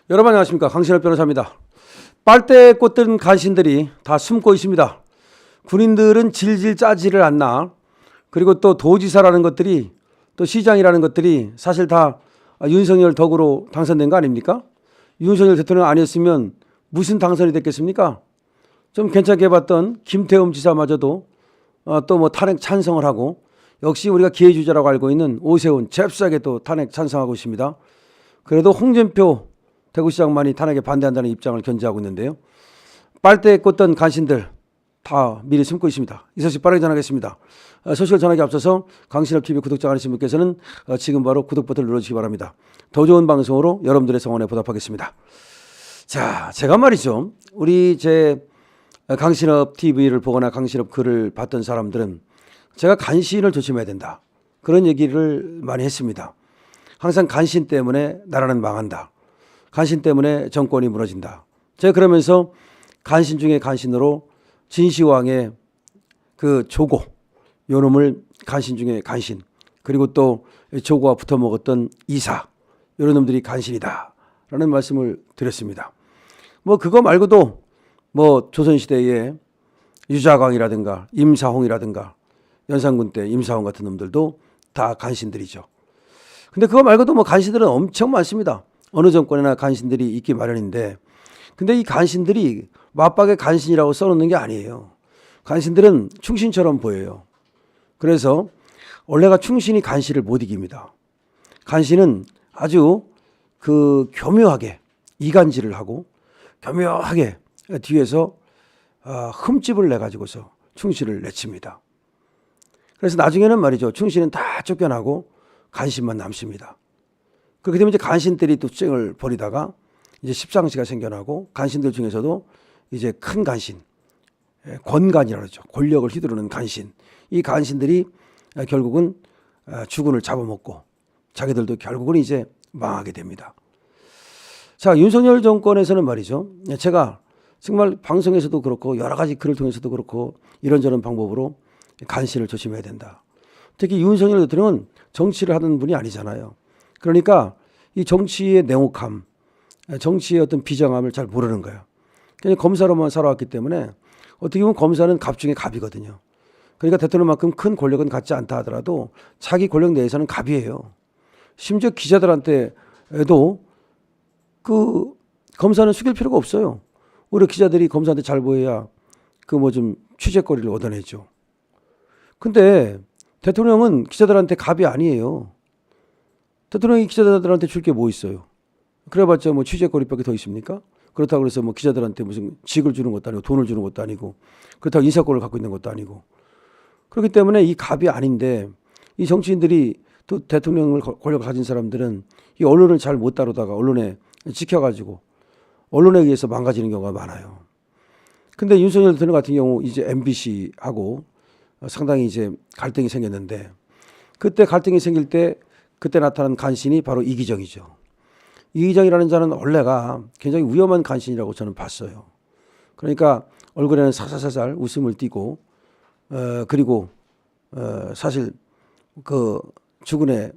여러분 안녕하십니까. 강신업 변호사입니다. 빨대에 꽂던 간신들이 다 숨고 있습니다. 군인들은 질질 짜지를 않나. 그리고 또 도지사라는 것들이 또 시장이라는 것들이 사실 다 윤석열 덕으로 당선된 거 아닙니까? 윤석열 대통령 아니었으면 무슨 당선이 됐겠습니까? 좀 괜찮게 봤던 김태흠 지사마저도 또 뭐 탄핵 찬성을 하고, 역시 우리가 기회주자라고 알고 있는 오세훈 잽싸게 또 탄핵 찬성하고 있습니다. 그래도 홍준표 대구시장만이 탄핵에 반대한다는 입장을 견지하고 있는데요. 빨대에 꽂던 간신들 다 미리 숨고 있습니다. 이 소식 빠르게 전하겠습니다. 소식을 전하기 앞서서 강신업TV 구독자 아니신 분께서는 지금 바로 구독 버튼을 눌러주시기 바랍니다. 더 좋은 방송으로 여러분들의 성원에 보답하겠습니다. 자, 제가 말이죠. 우리 제 강신업TV를 보거나 강신업 글을 봤던 사람들은 제가 간신을 조심해야 된다, 그런 얘기를 많이 했습니다. 항상 간신 때문에 나라는 망한다. 간신 때문에 정권이 무너진다. 제가 그러면서 간신 중에 간신으로 진시황의 그 조고, 요놈을 간신 중에 간신, 그리고 또 조고와 붙어 먹었던 이사, 이런 놈들이 간신이다 라는 말씀을 드렸습니다. 뭐 그거 말고도 뭐 조선시대에 유자광이라든가 임사홍이라든가 연산군 때 임사홍 같은 놈들도 다 간신들이죠. 근데 그거 말고도 뭐 간신들은 엄청 많습니다. 어느 정권에나 간신들이 있기 마련인데, 근데 이 간신들이 맞박에 간신이라고 써놓는 게 아니에요. 간신들은 충신처럼 보여요. 그래서 원래가 충신이 간신을 못 이깁니다. 간신은 아주 그 교묘하게 이간질을 하고 교묘하게 뒤에서 흠집을 내가지고서 충신을 내칩니다. 그래서 나중에는 말이죠, 충신은 다 쫓겨나고 간신만 남습니다. 그렇게 되면 이제 간신들이 또 투쟁을 벌이다가 이제 십상시가 생겨나고, 간신들 중에서도 이제 큰 간신, 권간이라고 하죠. 권력을 휘두르는 간신. 이 간신들이 결국은 주군을 잡아먹고 자기들도 결국은 이제 망하게 됩니다. 자, 윤석열 정권에서는 말이죠, 제가 정말 방송에서도 그렇고 여러 가지 글을 통해서도 그렇고 이런저런 방법으로 간신을 조심해야 된다. 특히 윤석열 대통령은 정치를 하는 분이 아니잖아요. 그러니까 이 정치의 냉혹함, 정치의 어떤 비정함을 잘 모르는 거예요. 그냥 검사로만 살아왔기 때문에 어떻게 보면 검사는 갑 중에 갑이거든요. 그러니까 대통령만큼 큰 권력은 갖지 않다 하더라도 자기 권력 내에서는 갑이에요. 심지어 기자들한테도 그 검사는 숙일 필요가 없어요. 오히려 기자들이 검사한테 잘 보여야 그 뭐 좀 취재거리를 얻어내죠. 근데 대통령은 기자들한테 갑이 아니에요. 대통령이 기자들한테 줄 게 뭐 있어요? 그래봤자 뭐 취재거리밖에 더 있습니까? 그렇다고 해서 뭐 기자들한테 무슨 직을 주는 것도 아니고 돈을 주는 것도 아니고, 그렇다고 인사권을 갖고 있는 것도 아니고. 그렇기 때문에 이 갑이 아닌데, 이 정치인들이 또 대통령을 권력을 가진 사람들은 이 언론을 잘 못 다루다가 언론에 찍혀가지고 언론에 의해서 망가지는 경우가 많아요. 근데 윤석열 대통령 같은 경우 이제 MBC하고 상당히 이제 갈등이 생겼는데, 그때 갈등이 생길 때 그때 나타난 간신이 바로 이기정이죠. 이기정이라는 자는 원래가 굉장히 위험한 간신이라고 저는 봤어요. 그러니까 얼굴에는 살살살살 웃음을 띠고, 그리고 사실 그 주군의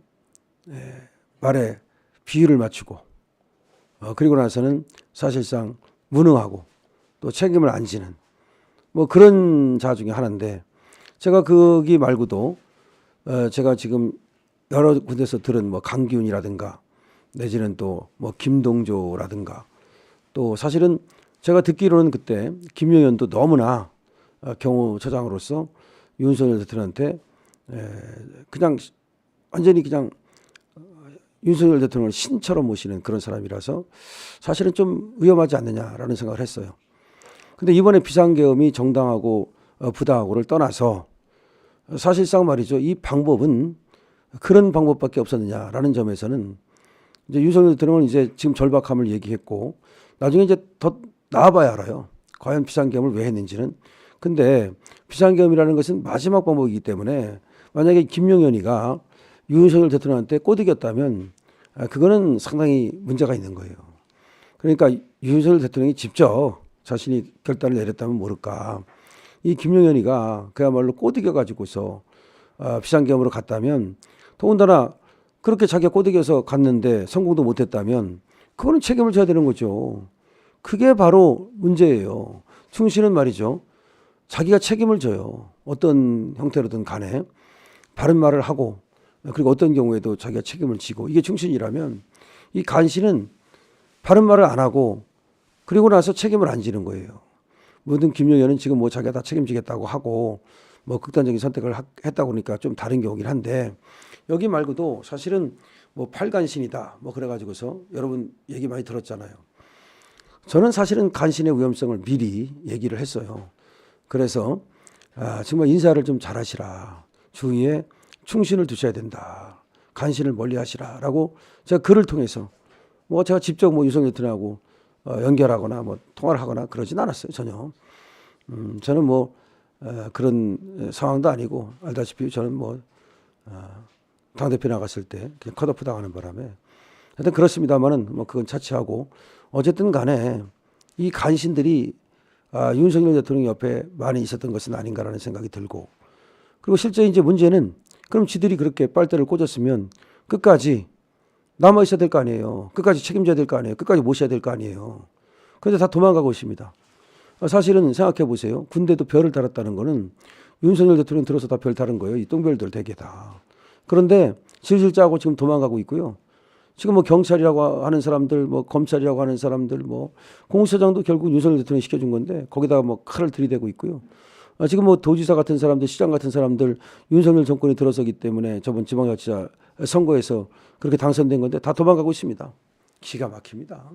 말에 비유를 맞추고, 그리고 나서는 사실상 무능하고 또 책임을 안 지는 뭐 그런 자 중에 하나인데, 제가 거기 말고도 제가 지금 여러 군데서 들은 뭐 강기훈이라든가 내지는 또 뭐 김동조라든가, 또 사실은 제가 듣기로는 그때 김용현도 너무나 경호처장으로서 윤석열 대통령한테 그냥 완전히 그냥 윤석열 대통령을 신처럼 모시는 그런 사람이라서 사실은 좀 위험하지 않느냐라는 생각을 했어요. 근데 이번에 비상계엄이 정당하고 부당하고를 떠나서 사실상 말이죠, 이 방법은 그런 방법밖에 없었느냐라는 점에서는 이제 윤석열 대통령은 이제 지금 절박함을 얘기했고, 나중에 이제 더 나아봐야 알아요. 과연 비상계엄을 왜 했는지는. 근데 비상계엄이라는 것은 마지막 방법이기 때문에 만약에 김용현이가 윤석열 대통령한테 꼬드겼다면 그거는 상당히 문제가 있는 거예요. 그러니까 윤석열 대통령이 직접 자신이 결단을 내렸다면 모를까, 이 김용현이가 그야말로 꼬드겨 가지고서 비상계엄으로 갔다면, 더군다나 그렇게 자기가 꼬드겨서 갔는데 성공도 못했다면 그거는 책임을 져야 되는 거죠. 그게 바로 문제예요. 충신은 말이죠. 자기가 책임을 져요. 어떤 형태로든 간에 바른 말을 하고 그리고 어떤 경우에도 자기가 책임을 지고 이게 충신이라면 이 간신은 바른 말을 안 하고 그리고 나서 책임을 안 지는 거예요. 뭐든 김용현은 지금 뭐 자기가 다 책임지겠다고 하고 뭐 극단적인 선택을 했다고 그러니까 좀 다른 경우긴 한데 여기 말고도 사실은 뭐 팔간신이다 뭐 그래가지고서 여러분 얘기 많이 들었잖아요. 저는 사실은 간신의 위험성을 미리 얘기를 했어요. 그래서 정말 인사를 좀 잘하시라. 주위에 충신을 두셔야 된다. 간신을 멀리하시라라고 제가 글을 통해서 뭐 제가 직접 뭐 유성열 대통령하고 연결하거나 뭐 통화를 하거나 그러진 않았어요 전혀. 저는 뭐 그런 상황도 아니고 알다시피 저는 뭐 당대표 나갔을 때 그냥 컷오프 당하는 바람에 하여튼 그렇습니다만은 뭐 그건 차치하고 어쨌든 간에 이 간신들이 윤석열 대통령 옆에 많이 있었던 것은 아닌가라는 생각이 들고 그리고 실제 이제 문제는 그럼 지들이 그렇게 빨대를 꽂았으면 끝까지 남아 있어야 될 거 아니에요. 끝까지 책임져야 될 거 아니에요. 끝까지 모셔야 될 거 아니에요. 그런데 다 도망가고 있습니다. 사실은 생각해 보세요. 군대도 별을 달았다는 거는 윤석열 대통령 들어서 다 별 달은 거예요. 이 똥별들 대개 다. 그런데 질질 짜고 지금 도망가고 있고요. 지금 뭐 경찰이라고 하는 사람들, 뭐 검찰이라고 하는 사람들, 뭐 공수처장도 결국 윤석열 대통령이 시켜준 건데 거기다가 뭐 칼을 들이대고 있고요. 지금 뭐 도지사 같은 사람들, 시장 같은 사람들 윤석열 정권이 들어서기 때문에 저번 지방자치자 선거에서 그렇게 당선된 건데 다 도망가고 있습니다. 기가 막힙니다.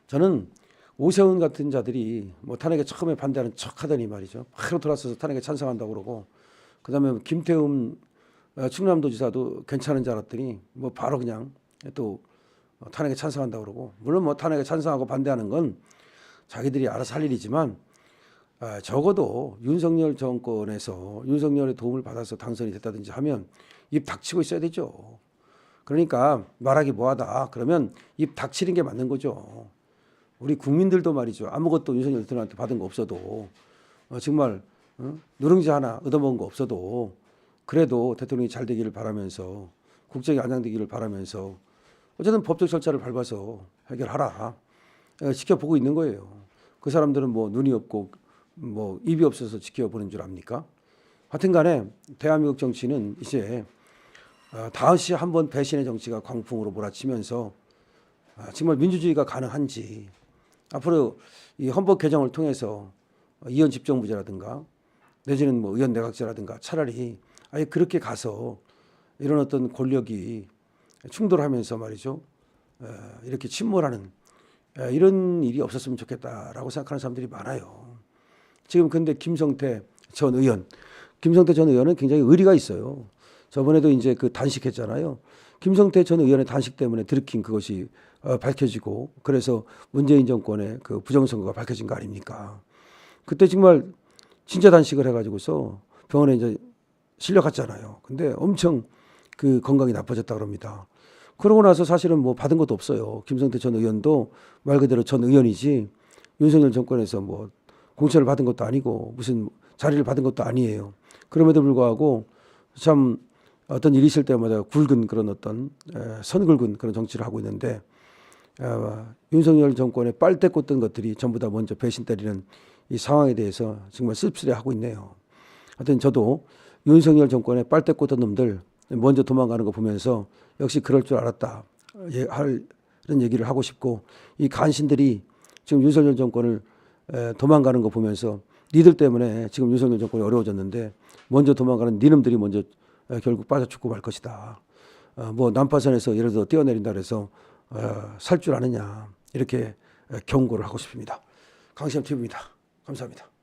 저는 오세훈 같은 자들이 뭐 탄핵에 처음에 반대하는 척하더니 말이죠. 바로 돌아서서 탄핵에 찬성한다고 그러고 그다음에 김태흠 충남도지사도 괜찮은 줄 알았더니 뭐 바로 그냥 또 탄핵에 찬성한다고 그러고 물론 뭐 탄핵에 찬성하고 반대하는 건 자기들이 알아서 할 일이지만 적어도 윤석열 정권에서 윤석열의 도움을 받아서 당선이 됐다든지 하면 입 닥치고 있어야 되죠. 그러니까 말하기 뭐하다 그러면 입 닥치는 게 맞는 거죠. 우리 국민들도 말이죠. 아무것도 윤석열 대통령한테 받은 거 없어도 정말 누룽지 하나 얻어먹은 거 없어도 그래도 대통령이 잘 되기를 바라면서 국정이 안정되기를 바라면서 어쨌든 법적 절차를 밟아서 해결하라. 지켜보고 있는 거예요. 그 사람들은 뭐 눈이 없고 뭐 입이 없어서 지켜보는 줄 압니까? 하여튼 간에 대한민국 정치는 이제 다시 한번 배신의 정치가 광풍으로 몰아치면서 정말 민주주의가 가능한지 앞으로 이 헌법 개정을 통해서 이원 집정부제라든가 내지는 뭐 의원 내각제라든가 차라리 아예 그렇게 가서 이런 어떤 권력이 충돌하면서 말이죠. 이렇게 침몰하는 이런 일이 없었으면 좋겠다라고 생각하는 사람들이 많아요. 지금 근데 김성태 전 의원은 굉장히 의리가 있어요. 저번에도 이제 그 단식했잖아요. 김성태 전 의원의 단식 때문에 들킨 그것이 밝혀지고 그래서 문재인 정권의 그 부정선거가 밝혀진 거 아닙니까? 그때 정말 진짜 단식을 해가지고서 병원에 이제 실려갔잖아요. 근데 엄청 그 건강이 나빠졌다 그럽니다. 그러고 나서 사실은 뭐 받은 것도 없어요. 김성태 전 의원도 말 그대로 전 의원이지 윤석열 정권에서 뭐 공천을 받은 것도 아니고 무슨 자리를 받은 것도 아니에요. 그럼에도 불구하고 참 어떤 일이 있을 때마다 굵은 그런 어떤 선 굵은 그런 정치를 하고 있는데 윤석열 정권의 빨대 꽂던 것들이 전부 다 먼저 배신 때리는 이 상황에 대해서 정말 씁쓸해하고 있네요. 하여튼 저도 윤석열 정권의 빨대 꽂던 놈들 먼저 도망가는 거 보면서 역시 그럴 줄 알았다 하는 얘기를 하고 싶고 이 간신들이 지금 윤석열 정권을 도망가는 거 보면서 니들 때문에 지금 윤석열 정권이 어려워졌는데 먼저 도망가는 니놈들이 먼저 결국 빠져 죽고 말 것이다. 뭐 난파선에서 예를 들어 뛰어내린다 그래서 살 줄 아느냐 이렇게 경고를 하고 싶습니다. 강시험 TV입니다. 감사합니다.